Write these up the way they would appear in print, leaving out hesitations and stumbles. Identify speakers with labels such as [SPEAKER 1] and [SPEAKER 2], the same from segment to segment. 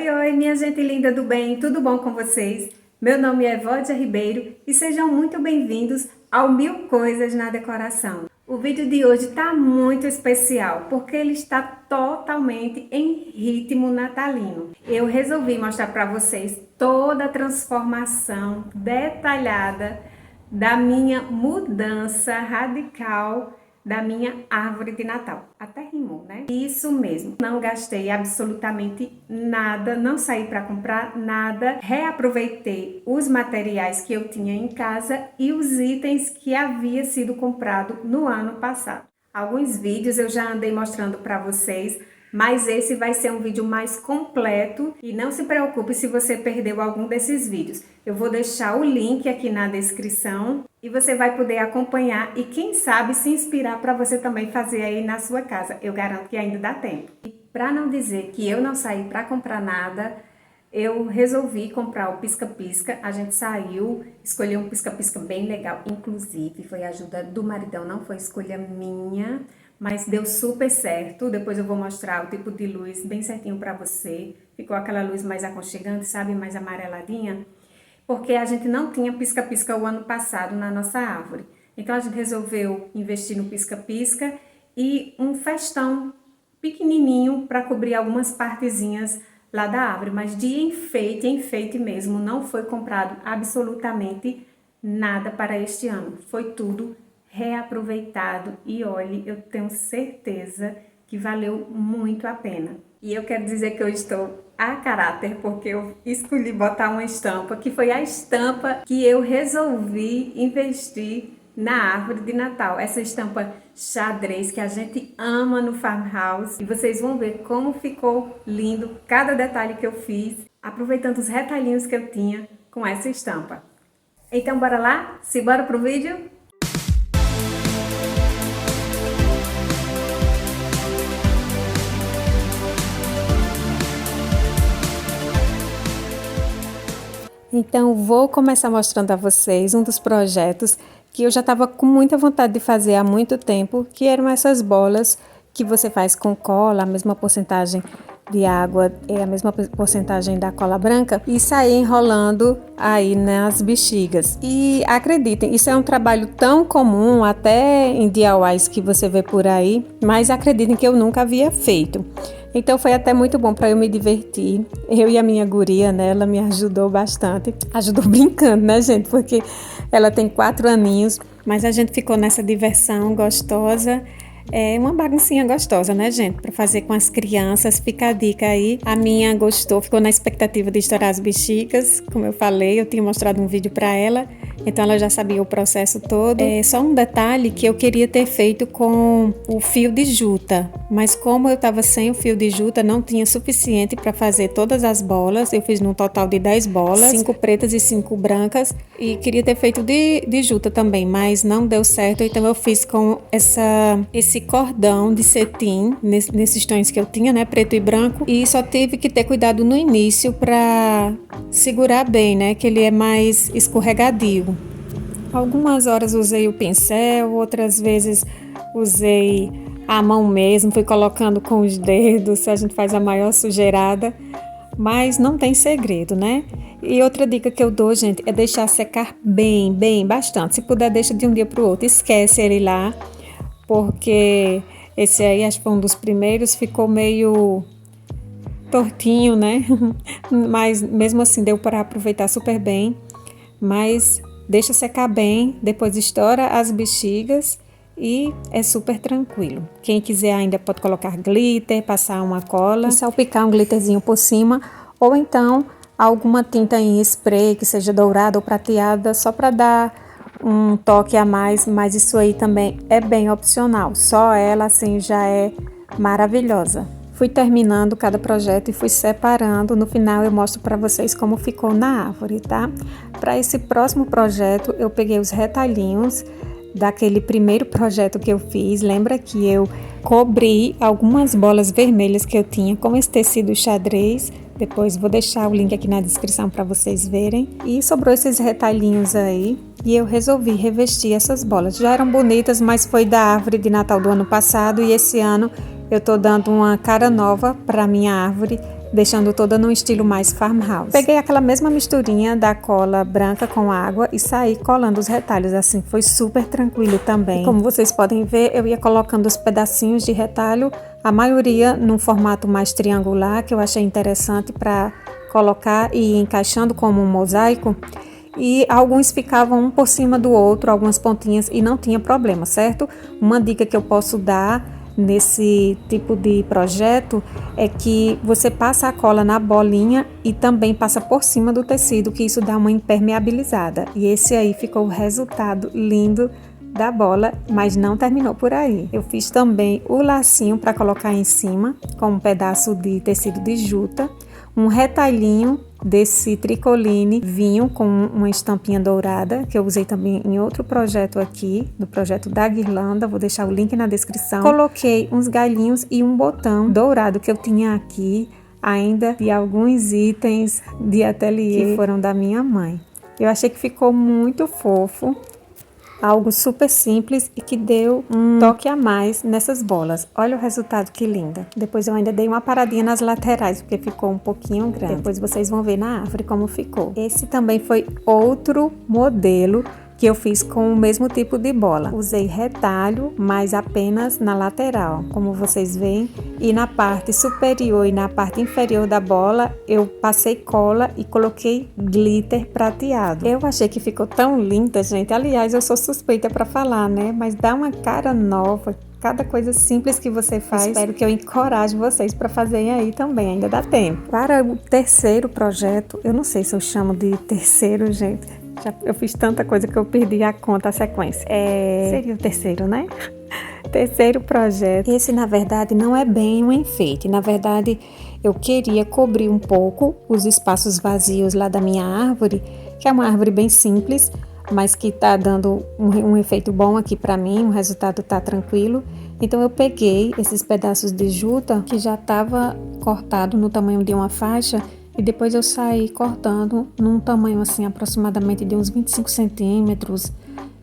[SPEAKER 1] Oi, minha gente linda do bem, tudo bom com vocês? Meu nome é Vódia Ribeiro e sejam muito bem-vindos ao Mil Coisas na Decoração. O vídeo de hoje está muito especial porque ele está totalmente em ritmo natalino. Eu resolvi mostrar para vocês toda a transformação detalhada da minha mudança radical da minha árvore de Natal. Até rimou, né? Isso mesmo. Não gastei absolutamente nada, não saí para comprar nada. Reaproveitei os materiais que eu tinha em casa e os itens que havia sido comprado no ano passado. Alguns vídeos eu já andei mostrando para vocês, mas esse vai ser um vídeo mais completo e não se preocupe se você perdeu algum desses vídeos. Eu vou deixar o link aqui na descrição e você vai poder acompanhar e quem sabe se inspirar para você também fazer aí na sua casa. Eu garanto que ainda dá tempo. E para não dizer que eu não saí para comprar nada, eu resolvi comprar o pisca-pisca. A gente saiu, escolheu um pisca-pisca bem legal, inclusive foi ajuda do maridão, não foi escolha minha. Mas deu super certo. Depois eu vou mostrar o tipo de luz bem certinho para você. Ficou aquela luz mais aconchegante, sabe? Mais amareladinha. Porque a gente não tinha pisca-pisca o ano passado na nossa árvore. Então a gente resolveu investir no pisca-pisca e um festão pequenininho para cobrir algumas partezinhas lá da árvore. Mas de enfeite mesmo, não foi comprado absolutamente nada para este ano. Foi tudo reaproveitado e olhe, eu tenho certeza que valeu muito a pena. E eu quero dizer que eu estou a caráter porque eu escolhi botar uma estampa, que foi a estampa que eu resolvi investir na árvore de Natal. Essa estampa xadrez que a gente ama no farmhouse e vocês vão ver como ficou lindo cada detalhe que eu fiz, aproveitando os retalhinhos que eu tinha com essa estampa. Então bora lá? Simbora pro vídeo? Então, vou começar mostrando a vocês um dos projetos que eu já estava com muita vontade de fazer há muito tempo, que eram essas bolas que você faz com cola, a mesma porcentagem de água, é a mesma porcentagem da cola branca, e sair enrolando aí nas bexigas. E acreditem, isso é um trabalho tão comum, até em DIYs que você vê por aí, mas acreditem que eu nunca havia feito. Então foi até muito bom para eu me divertir. Eu e a minha guria, né, ela me ajudou bastante. Ajudou brincando, né, gente? Porque ela tem 4 aninhos, mas a gente ficou nessa diversão gostosa. É uma baguncinha gostosa, né, gente? Para fazer com as crianças. Fica a dica aí. A minha gostou, ficou na expectativa de estourar as bexigas. Como eu falei, eu tinha mostrado um vídeo para ela. Então ela já sabia o processo todo. É só um detalhe que eu queria ter feito com o fio de juta. Mas como eu estava sem o fio de juta, não tinha suficiente para fazer todas as bolas. Eu fiz num total de 10 bolas, 5 pretas e 5 brancas. E queria ter feito de juta também, mas não deu certo. Então eu fiz com esse cordão de cetim, nesses tons que eu tinha, né, preto e branco. E só tive que ter cuidado no início para segurar bem, né, que ele é mais escorregadio. Algumas horas usei o pincel, outras vezes usei a mão mesmo, fui colocando com os dedos, a gente faz a maior sujeirada, mas não tem segredo, né? E outra dica que eu dou, gente, é deixar secar bem, bastante. Se puder, deixa de um dia para o outro, esquece ele lá, porque esse aí, acho que foi um dos primeiros, ficou meio tortinho, né? Mas mesmo assim deu para aproveitar super bem, mas deixa secar bem, depois estoura as bexigas e é super tranquilo. Quem quiser ainda pode colocar glitter, passar uma cola e salpicar um glitterzinho por cima, ou então alguma tinta em spray que seja dourada ou prateada, só para dar um toque a mais, mas isso aí também é bem opcional, só ela assim já é maravilhosa. Fui terminando cada projeto e fui separando. No final eu mostro para vocês como ficou na árvore, tá? Para esse próximo projeto eu peguei os retalhinhos daquele primeiro projeto que eu fiz. Lembra que eu cobri algumas bolas vermelhas que eu tinha com esse tecido xadrez. Depois vou deixar o link aqui na descrição para vocês verem. E sobrou esses retalhinhos aí e eu resolvi revestir essas bolas. Já eram bonitas, mas foi da árvore de Natal do ano passado e esse ano eu tô dando uma cara nova para minha árvore deixando toda no estilo mais farmhouse. Peguei aquela mesma misturinha da cola branca com água e saí colando os retalhos, assim, foi super tranquilo também. E como vocês podem ver, eu ia colocando os pedacinhos de retalho, a maioria num formato mais triangular, que eu achei interessante para colocar e ir encaixando como um mosaico. E alguns ficavam um por cima do outro, algumas pontinhas, e não tinha problema, certo? Uma dica que eu posso dar nesse tipo de projeto é que você passa a cola na bolinha e também passa por cima do tecido, que isso dá uma impermeabilizada. E esse aí ficou o resultado lindo da bola, mas não terminou por aí. Eu fiz também o lacinho para colocar em cima, com um pedaço de tecido de juta, um retalhinho desse tricoline vinho com uma estampinha dourada, que eu usei também em outro projeto aqui, no projeto da guirlanda, vou deixar o link na descrição. Coloquei uns galhinhos e um botão dourado que eu tinha aqui, ainda de alguns itens de ateliê que foram da minha mãe. Eu achei que ficou muito fofo. Algo super simples e que deu um toque a mais nessas bolas. Olha o resultado, que linda. Depois eu ainda dei uma paradinha nas laterais, porque ficou um pouquinho grande. Depois vocês vão ver na árvore como ficou. Esse também foi outro modelo que eu fiz com o mesmo tipo de bola. Usei retalho, mas apenas na lateral, como vocês veem. E na parte superior e na parte inferior da bola, eu passei cola e coloquei glitter prateado. Eu achei que ficou tão linda, gente. Aliás, eu sou suspeita para falar, né? Mas dá uma cara nova. Cada coisa simples que você faz, espero que eu encoraje vocês para fazerem aí também, ainda dá tempo. Para o terceiro projeto, eu não sei se eu chamo de terceiro, gente. Eu fiz tanta coisa que eu perdi a conta, a sequência. Seria o terceiro, né? Terceiro projeto. Esse, na verdade, não é bem um enfeite. Na verdade, eu queria cobrir um pouco os espaços vazios lá da minha árvore, que é uma árvore bem simples, mas que tá dando um efeito bom aqui pra mim, o resultado tá tranquilo. Então eu peguei esses pedaços de juta que já tava cortado no tamanho de uma faixa e depois eu saí cortando num tamanho assim aproximadamente de uns 25 centímetros,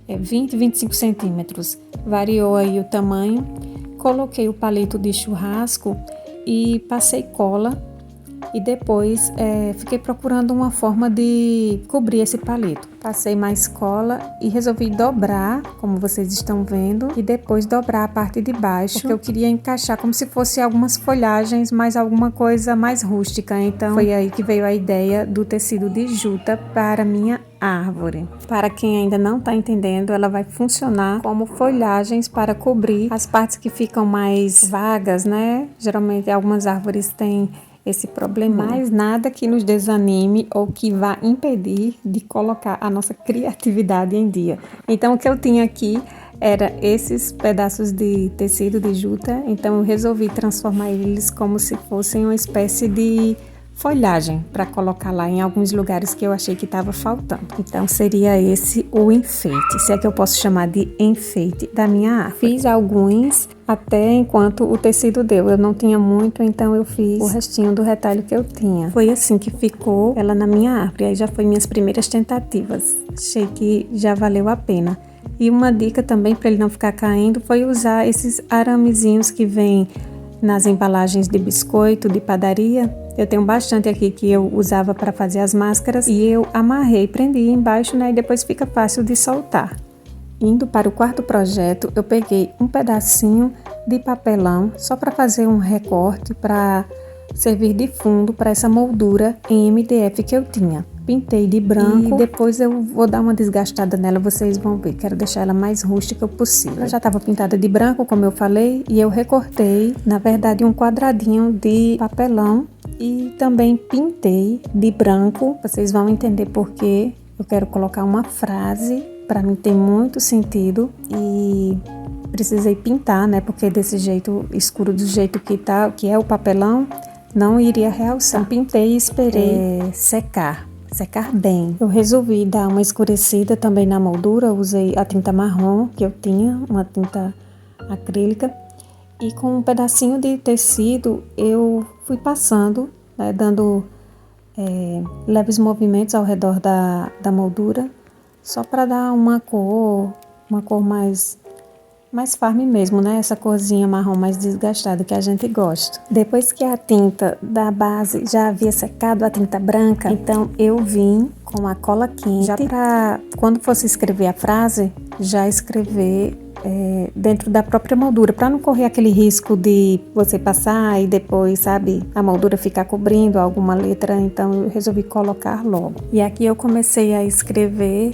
[SPEAKER 1] 25 centímetros. Variou aí o tamanho. Coloquei o palito de churrasco e passei cola. E depois fiquei procurando uma forma de cobrir esse palito. Passei mais cola e resolvi dobrar, como vocês estão vendo, e depois dobrar a parte de baixo, porque eu queria encaixar como se fosse algumas folhagens, mas alguma coisa mais rústica. Então foi aí que veio a ideia do tecido de juta para minha árvore. Para quem ainda não está entendendo, ela vai funcionar como folhagens para cobrir as partes que ficam mais vagas, né? Geralmente algumas árvores têm esse problema, mas nada que nos desanime ou que vá impedir de colocar a nossa criatividade em dia. Então o que eu tinha aqui era esses pedaços de tecido de juta, então eu resolvi transformar eles como se fossem uma espécie de folhagem para colocar lá em alguns lugares que eu achei que estava faltando. Então seria esse o enfeite, se é que eu posso chamar de enfeite da minha árvore. Fiz alguns até enquanto o tecido deu. Eu não tinha muito, então eu fiz o restinho do retalho que eu tinha. Foi assim que ficou ela na minha árvore. Aí já foi minhas primeiras tentativas. Achei que já valeu a pena. E uma dica também para ele não ficar caindo foi usar esses aramezinhos que vêm nas embalagens de biscoito, de padaria. Eu tenho bastante aqui que eu usava para fazer as máscaras e eu amarrei, prendi embaixo, né? E depois fica fácil de soltar. Indo para o quarto projeto, eu peguei um pedacinho de papelão só para fazer um recorte para servir de fundo para essa moldura em MDF que eu tinha. Pintei de branco e depois eu vou dar uma desgastada nela, vocês vão ver. Quero deixar ela mais rústica possível. Ela já estava pintada de branco, como eu falei, e eu recortei, na verdade, um quadradinho de papelão e também pintei de branco. Vocês vão entender por quê. Eu quero colocar uma frase. Para mim tem muito sentido e precisei pintar, né? Porque desse jeito escuro, do jeito que tá, que é o papelão, não iria realçar. Então, pintei e esperei secar bem. Eu resolvi dar uma escurecida também na moldura. Usei a tinta marrom que eu tinha, uma tinta acrílica, e com um pedacinho de tecido eu fui passando, né? Dando leves movimentos ao redor da moldura, só para dar uma cor mais mais farme mesmo, né? Essa corzinha marrom mais desgastada que a gente gosta. Depois que a tinta da base já havia secado, a tinta branca, então eu vim com a cola quente, já para quando fosse escrever a frase, já escrever dentro da própria moldura, para não correr aquele risco de você passar e depois, sabe, a moldura ficar cobrindo alguma letra. Então eu resolvi colocar logo. E aqui eu comecei a escrever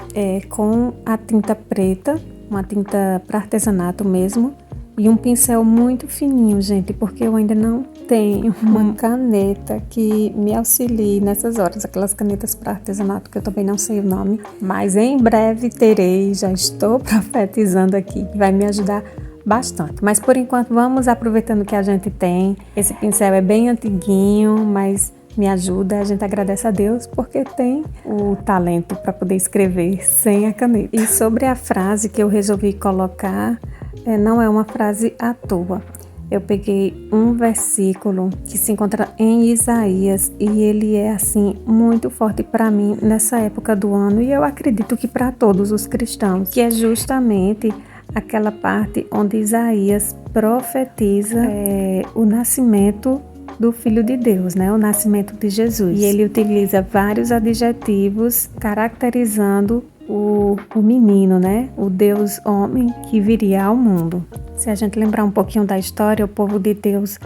[SPEAKER 1] com a tinta preta, uma tinta para artesanato mesmo, e um pincel muito fininho, gente, porque eu ainda não tenho uma caneta que me auxilie nessas horas, aquelas canetas para artesanato que eu também não sei o nome, mas em breve terei, já estou profetizando aqui, que vai me ajudar bastante. Mas por enquanto vamos aproveitando o que a gente tem. Esse pincel é bem antiguinho, mas me ajuda, a gente agradece a Deus porque tem o talento para poder escrever sem a caneta. E sobre a frase que eu resolvi colocar, não é uma frase à toa. Eu peguei um versículo que se encontra em Isaías e ele é assim muito forte para mim nessa época do ano, e eu acredito que para todos os cristãos, que é justamente aquela parte onde Isaías profetiza o nascimento do Filho de Deus, né? O nascimento de Jesus. E ele utiliza vários adjetivos caracterizando o menino, né? O Deus homem que viria ao mundo. Se a gente lembrar um pouquinho da história, o povo de Deus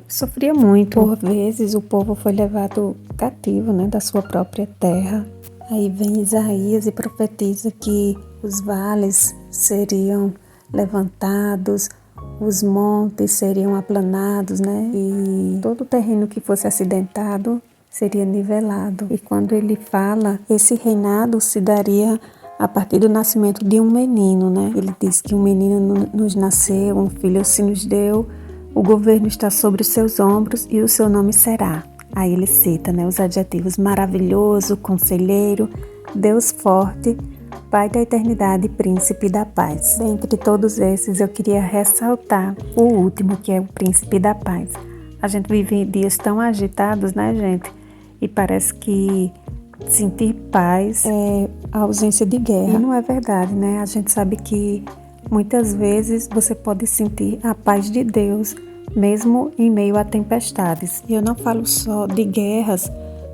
[SPEAKER 1] sofria muito. Por vezes o povo foi levado cativo, né? Da sua própria terra. Aí vem Isaías e profetiza que os vales seriam levantados, os montes seriam aplanados, né? E todo o terreno que fosse acidentado seria nivelado. E quando ele fala, esse reinado se daria a partir do nascimento de um menino, né? Ele diz que um menino nos nasceu, um filho se nos deu, o governo está sobre os seus ombros e o seu nome será. Aí ele cita, né, os adjetivos maravilhoso, conselheiro, Deus forte, Pai da eternidade, príncipe da paz. Dentre todos esses, eu queria ressaltar o último, que é o príncipe da paz. A gente vive em dias tão agitados, né, gente? E parece que sentir paz é a ausência de guerra. E não é verdade, né? A gente sabe que muitas vezes você pode sentir a paz de Deus, mesmo em meio a tempestades. E eu não falo só de guerras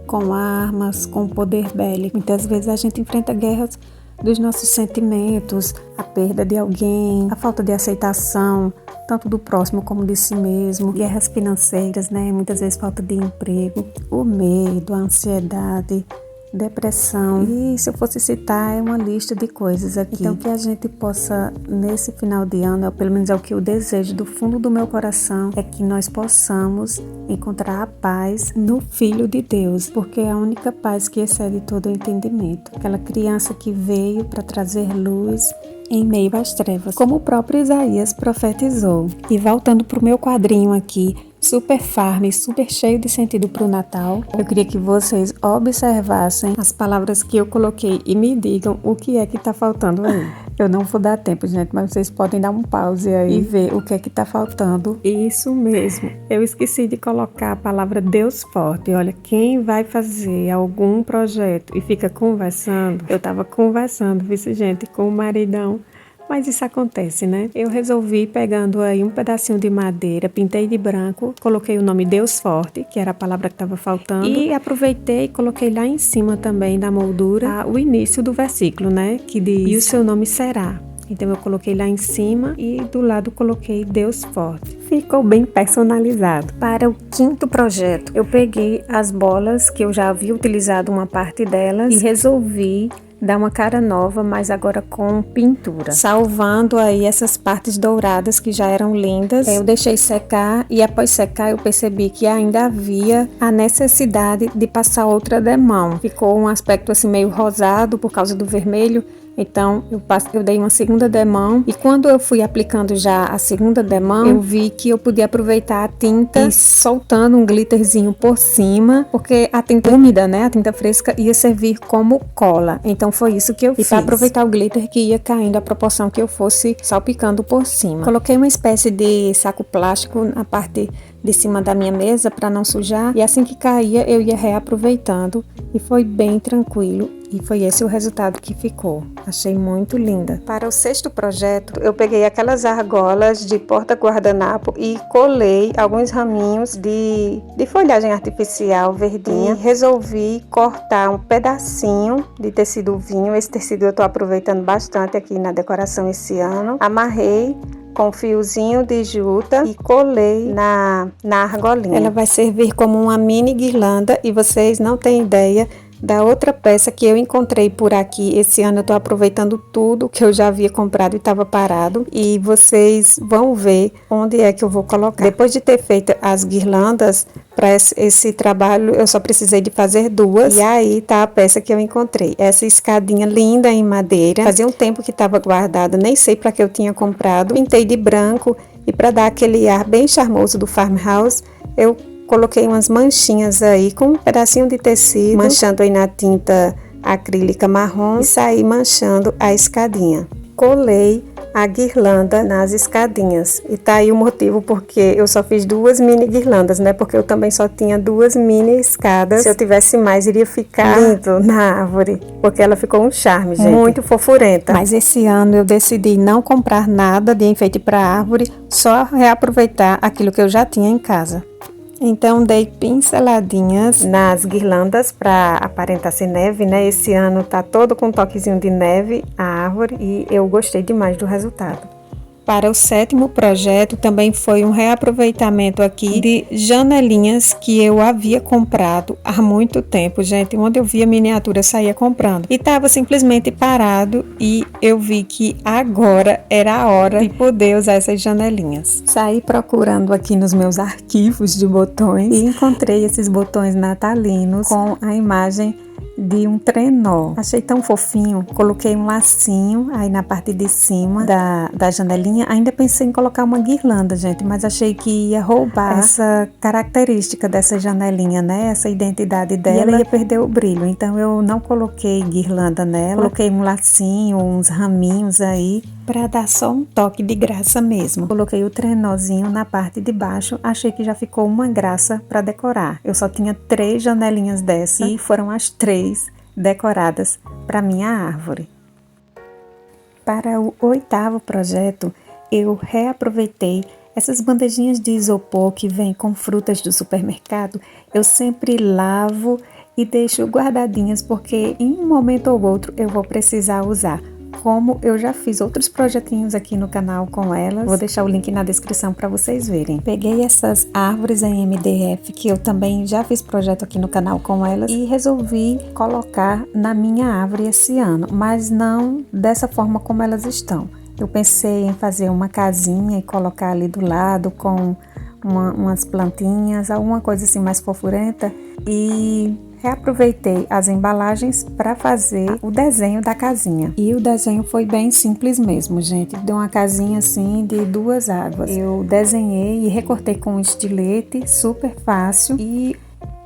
[SPEAKER 1] com armas, com poder bélico. Muitas vezes a gente enfrenta guerras dos nossos sentimentos, a perda de alguém, a falta de aceitação, tanto do próximo como de si mesmo, guerras financeiras, né? Muitas vezes falta de emprego, o medo, a ansiedade, depressão. E se eu fosse citar, é uma lista de coisas aqui. Então que a gente possa, nesse final de ano, ou pelo menos é o que eu desejo do fundo do meu coração, é que nós possamos encontrar a paz no Filho de Deus, porque é a única paz que excede todo o entendimento. Aquela criança que veio para trazer luz em meio às trevas, como o próprio Isaías profetizou. E voltando para o meu quadrinho aqui, super farm, super cheio de sentido para o Natal, eu queria que vocês observassem as palavras que eu coloquei e me digam o que é que está faltando aí. Eu não vou dar tempo, gente, mas vocês podem dar um pause aí e ver o que é que está faltando. Isso mesmo, eu esqueci de colocar a palavra Deus forte. Olha, quem vai fazer algum projeto e fica conversando, eu estava conversando, vice gente, com o maridão, mas isso acontece, né? Eu resolvi, pegando aí um pedacinho de madeira, pintei de branco, coloquei o nome Deus Forte, que era a palavra que estava faltando, e aproveitei e coloquei lá em cima também da moldura o início do versículo, né? Que diz, e o seu nome será. Então eu coloquei lá em cima e do lado coloquei Deus Forte. Ficou bem personalizado. Para o quinto projeto, eu peguei as bolas que eu já havia utilizado uma parte delas e resolvi dar uma cara nova, mas agora com pintura, salvando aí essas partes douradas que já eram lindas. Eu deixei secar e após secar eu percebi que ainda havia a necessidade de passar outra demão. Ficou um aspecto assim meio rosado por causa do vermelho. Então eu dei uma segunda demão e quando eu fui aplicando já a segunda demão, eu vi que eu podia aproveitar a tinta e soltando um glitterzinho por cima, porque a tinta úmida, né, a tinta fresca ia servir como cola. Então foi isso que eu fiz. Para aproveitar o glitter que ia caindo à proporção que eu fosse salpicando por cima. Coloquei uma espécie de saco plástico na parte de cima da minha mesa para não sujar, e assim que caía eu ia reaproveitando e foi bem tranquilo. E foi esse o resultado que ficou. Achei muito linda. Para o sexto projeto, eu peguei aquelas argolas de porta-guardanapo e colei alguns raminhos de folhagem artificial verdinha. E resolvi cortar um pedacinho de tecido vinho. Esse tecido eu estou aproveitando bastante aqui na decoração esse ano. Amarrei com um fiozinho de juta e colei na argolinha. Ela vai servir como uma mini guirlanda e vocês não têm ideia da outra peça que eu encontrei por aqui. Esse ano eu tô aproveitando tudo que eu já havia comprado e estava parado, e vocês vão ver onde é que eu vou colocar. Depois de ter feito as guirlandas para esse trabalho, eu só precisei de fazer duas, e aí tá a peça que eu encontrei. Essa escadinha linda em madeira, fazia um tempo que estava guardada, nem sei para que eu tinha comprado. Pintei de branco e para dar aquele ar bem charmoso do farmhouse, eu coloquei umas manchinhas aí com um pedacinho de tecido, manchando aí na tinta acrílica marrom, e saí manchando a escadinha. Colei a guirlanda nas escadinhas. E tá aí o motivo porque eu só fiz duas mini guirlandas, né? Porque eu também só tinha duas mini escadas. Se eu tivesse mais, iria ficar lindo na árvore, porque ela ficou um charme, gente. Muito fofurenta. Mas esse ano eu decidi não comprar nada de enfeite para árvore, só reaproveitar aquilo que eu já tinha em casa. Então dei pinceladinhas nas guirlandas para aparentar ser neve, né? Esse ano tá todo com um toquezinho de neve a árvore e eu gostei demais do resultado. Para o sétimo projeto também foi um reaproveitamento aqui de janelinhas que eu havia comprado há muito tempo, gente. Onde eu via miniatura, eu saía comprando. E estava simplesmente parado e eu vi que agora era a hora de poder usar essas janelinhas. Saí procurando aqui nos meus arquivos de botões e encontrei esses botões natalinos com a imagem de um trenó. Achei tão fofinho. Coloquei um lacinho aí na parte de cima da janelinha. Ainda pensei em colocar uma guirlanda, gente, mas achei que ia roubar essa característica dessa janelinha, né? Essa identidade dela, ia perder o brilho. Então eu não coloquei guirlanda nela. Coloquei um lacinho, uns raminhos aí, para dar só um toque de graça mesmo. Coloquei o trenózinho na parte de baixo, achei que já ficou uma graça para decorar. Eu só tinha 3 janelinhas dessa e foram as 3 decoradas para minha árvore. Para o 8º projeto, eu reaproveitei essas bandejinhas de isopor que vêm com frutas do supermercado. Eu sempre lavo e deixo guardadinhas porque em um momento ou outro eu vou precisar usar. Como eu já fiz outros projetinhos aqui no canal com elas, vou deixar o link na descrição para vocês verem. Peguei essas árvores em MDF, que eu também já fiz projeto aqui no canal com elas, e resolvi colocar na minha árvore esse ano, mas não dessa forma como elas estão. Eu pensei em fazer uma casinha e colocar ali do lado com umas plantinhas, alguma coisa assim mais fofurenta, e reaproveitei as embalagens para fazer o desenho da casinha. E o desenho foi bem simples mesmo, gente. Deu uma casinha assim de 2 águas. Eu desenhei e recortei com um estilete, super fácil. E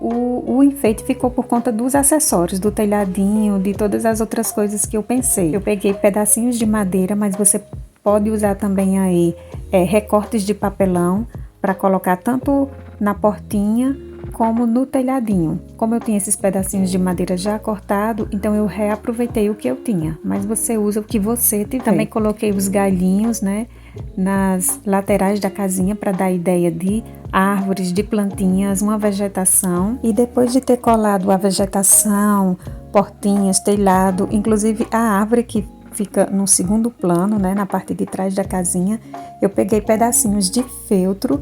[SPEAKER 1] o enfeite ficou por conta dos acessórios, do telhadinho, de todas as outras coisas que eu pensei. Eu peguei pedacinhos de madeira, mas você pode usar também aí recortes de papelão para colocar tanto na portinha como no telhadinho. Como eu tinha esses pedacinhos de madeira já cortado, então eu reaproveitei o que eu tinha, mas você usa o que você tiver. Também coloquei os galhinhos, né, nas laterais da casinha para dar ideia de árvores, de plantinhas, uma vegetação. E depois de ter colado a vegetação, portinhas, telhado, inclusive a árvore que fica no segundo plano, né, na parte de trás da casinha, eu peguei pedacinhos de feltro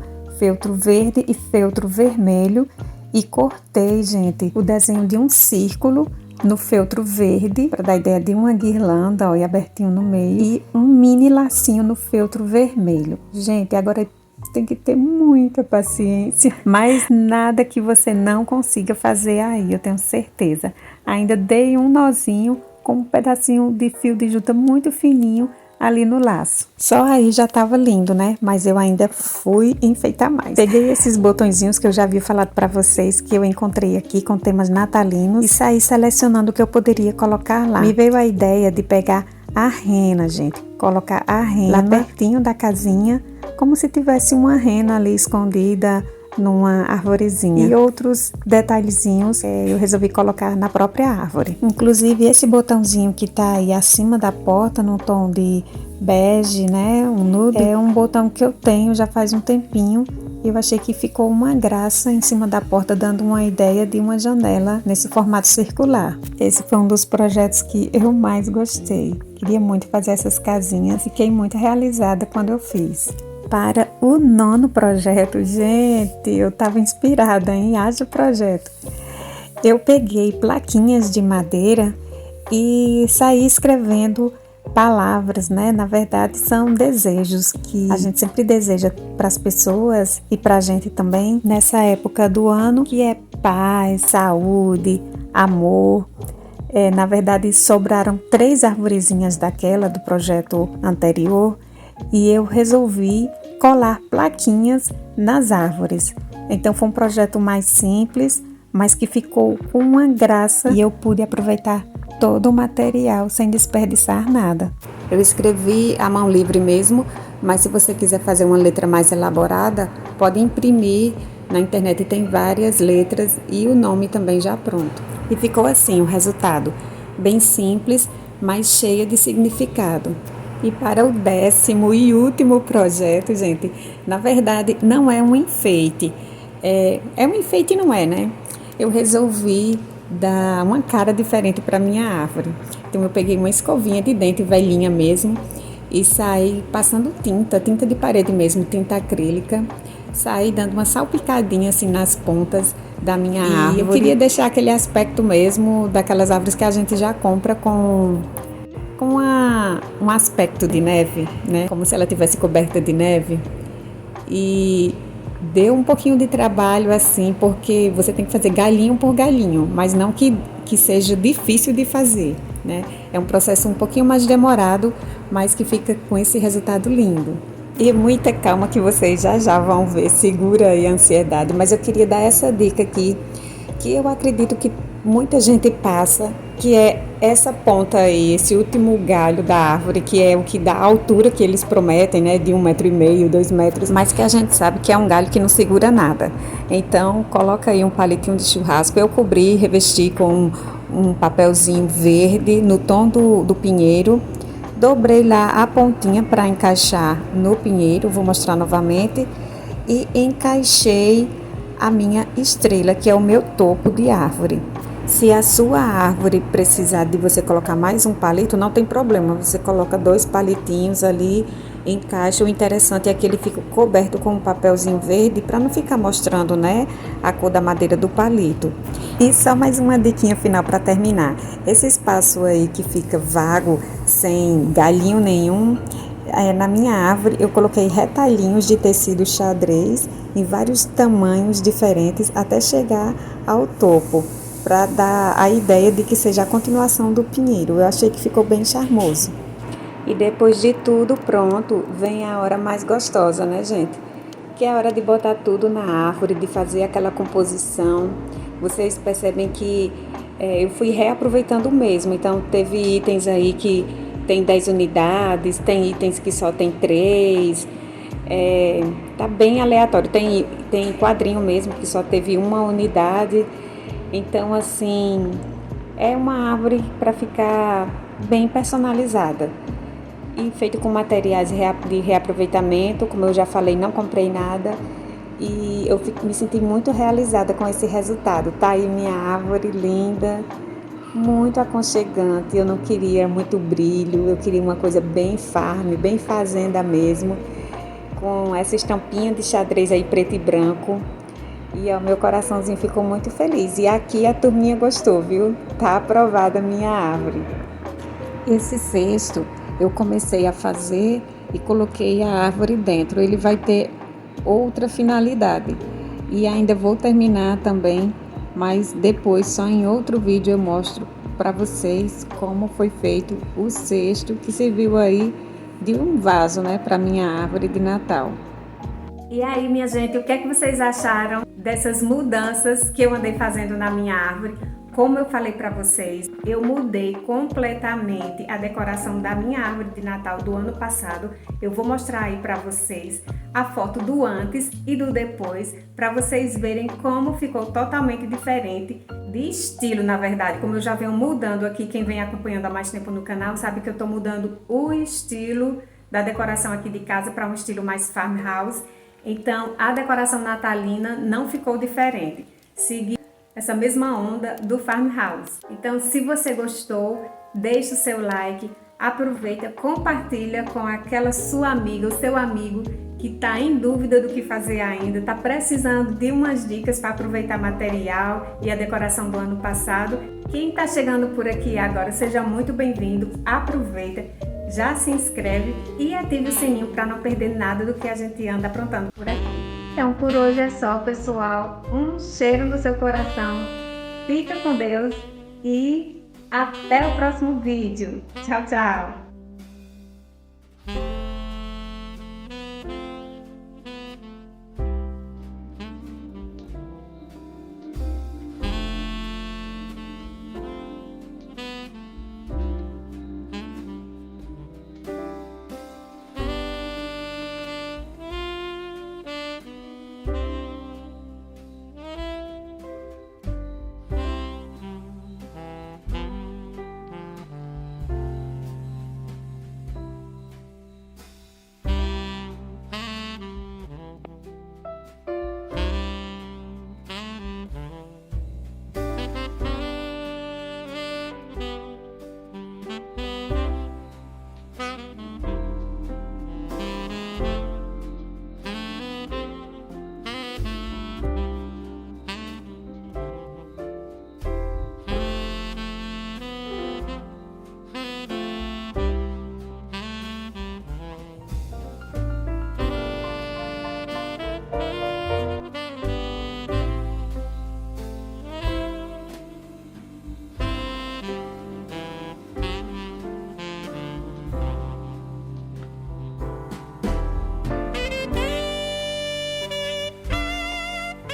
[SPEAKER 1] verde e feltro vermelho e cortei, gente, o desenho de um círculo no feltro verde para dar ideia de uma guirlanda, ó, e abertinho no meio, e um mini lacinho no feltro vermelho. Gente, agora tem que ter muita paciência, mas nada que você não consiga fazer aí, eu tenho certeza. Ainda dei um nozinho com um pedacinho de fio de juta muito fininho ali no laço. Só aí já tava lindo, né? Mas eu ainda fui enfeitar mais. Peguei esses botõezinhos que eu já havia falado para vocês, que eu encontrei aqui com temas natalinos, e saí selecionando o que eu poderia colocar lá. Me veio a ideia de pegar a rena, gente. Colocar a rena lá pertinho da casinha, como se tivesse uma rena ali escondida numa arvorezinha. E outros detalhezinhos eu resolvi colocar na própria árvore. Inclusive esse botãozinho que tá aí acima da porta, no tom de bege, né, um nude, é um botão que eu tenho já faz um tempinho. Eu achei que ficou uma graça em cima da porta, dando uma ideia de uma janela nesse formato circular. Esse foi um dos projetos que eu mais gostei. Queria muito fazer essas casinhas, fiquei muito realizada quando eu fiz. Para o 9º projeto, gente, eu estava inspirada em haja projeto. Eu peguei plaquinhas de madeira e saí escrevendo palavras, né? Na verdade, são desejos que a gente sempre deseja para as pessoas e para a gente também nessa época do ano, que é paz, saúde, amor. Na verdade, sobraram 3 arvorezinhas daquela do projeto anterior e eu resolvi colar plaquinhas nas árvores. Então foi um projeto mais simples, mas que ficou com uma graça e eu pude aproveitar todo o material sem desperdiçar nada. Eu escrevi à mão livre mesmo, mas se você quiser fazer uma letra mais elaborada, pode imprimir. Na internet tem várias letras e o nome também já pronto. E ficou assim o resultado, bem simples, mas cheia de significado. E para o 10º e último projeto, gente, na verdade não é um enfeite. É um enfeite, não é, né? Eu resolvi dar uma cara diferente para minha árvore. Então eu peguei uma escovinha de dente velhinha mesmo e saí passando tinta de parede mesmo, tinta acrílica. Saí dando uma salpicadinha assim nas pontas da minha árvore. Eu queria deixar aquele aspecto mesmo daquelas árvores que a gente já compra com um aspecto de neve, né? Como se ela tivesse coberta de neve. E deu um pouquinho de trabalho assim, porque você tem que fazer galhinho por galhinho, mas não que seja difícil de fazer, né? É um processo um pouquinho mais demorado, mas que fica com esse resultado lindo. E muita calma que vocês já vão ver, segura aí a ansiedade, mas eu queria dar essa dica aqui, que eu acredito que muita gente passa, que é essa ponta aí, esse último galho da árvore, que é o que dá a altura que eles prometem, né, de 1,5 m, 2 metros, mas que a gente sabe que é um galho que não segura nada. Então, coloca aí um palitinho de churrasco. Eu cobri, revesti com um papelzinho verde no tom do pinheiro. Dobrei lá a pontinha para encaixar no pinheiro, vou mostrar novamente, e encaixei a minha estrela, que é o meu topo de árvore. Se a sua árvore precisar de você colocar mais um palito, não tem problema, você coloca 2 palitinhos ali, encaixa. O interessante é que ele fica coberto com um papelzinho verde para não ficar mostrando, né, a cor da madeira do palito. E só mais uma diquinha final para terminar. Esse espaço aí que fica vago, sem galhinho nenhum, na minha árvore eu coloquei retalhinhos de tecido xadrez em vários tamanhos diferentes até chegar ao topo, para dar a ideia de que seja a continuação do pinheiro. Eu achei que ficou bem charmoso. E depois de tudo pronto, vem a hora mais gostosa, né, gente? Que é a hora de botar tudo na árvore, de fazer aquela composição. Vocês percebem que eu fui reaproveitando mesmo. Então, teve itens aí que tem 10 unidades, tem itens que só tem 3. Tá bem aleatório. Tem quadrinho mesmo que só teve 1 unidade. Então, assim, é uma árvore para ficar bem personalizada. E feito com materiais de reaproveitamento, como eu já falei, não comprei nada. E eu me senti muito realizada com esse resultado. Tá aí minha árvore linda, muito aconchegante. Eu não queria muito brilho, eu queria uma coisa bem farm, bem fazenda mesmo, com essa estampinha de xadrez aí preto e branco. E o meu coraçãozinho ficou muito feliz. E aqui a turminha gostou, viu? Tá aprovada a minha árvore. Esse cesto eu comecei a fazer e coloquei a árvore dentro. Ele vai ter outra finalidade. E ainda vou terminar também, mas depois, só em outro vídeo, eu mostro para vocês como foi feito o cesto que serviu aí de um vaso, né, para minha árvore de Natal. E aí, minha gente, o que é que vocês acharam dessas mudanças que eu andei fazendo na minha árvore? Como eu falei para vocês, eu mudei completamente a decoração da minha árvore de Natal do ano passado. Eu vou mostrar aí para vocês a foto do antes e do depois, para vocês verem como ficou totalmente diferente de estilo, na verdade. Como eu já venho mudando aqui, quem vem acompanhando há mais tempo no canal sabe que eu estou mudando o estilo da decoração aqui de casa para um estilo mais farmhouse. Então, a decoração natalina não ficou diferente. Segui essa mesma onda do farmhouse. Então, se você gostou, deixe o seu like, aproveita, compartilha com aquela sua amiga, o seu amigo que está em dúvida do que fazer ainda, está precisando de umas dicas para aproveitar material e a decoração do ano passado. Quem está chegando por aqui agora, seja muito bem-vindo, aproveita, já se inscreve e ative o sininho para não perder nada do que a gente anda aprontando por aqui. Então, por hoje é só, pessoal. Um cheiro no seu coração. Fica com Deus e até o próximo vídeo. Tchau, tchau!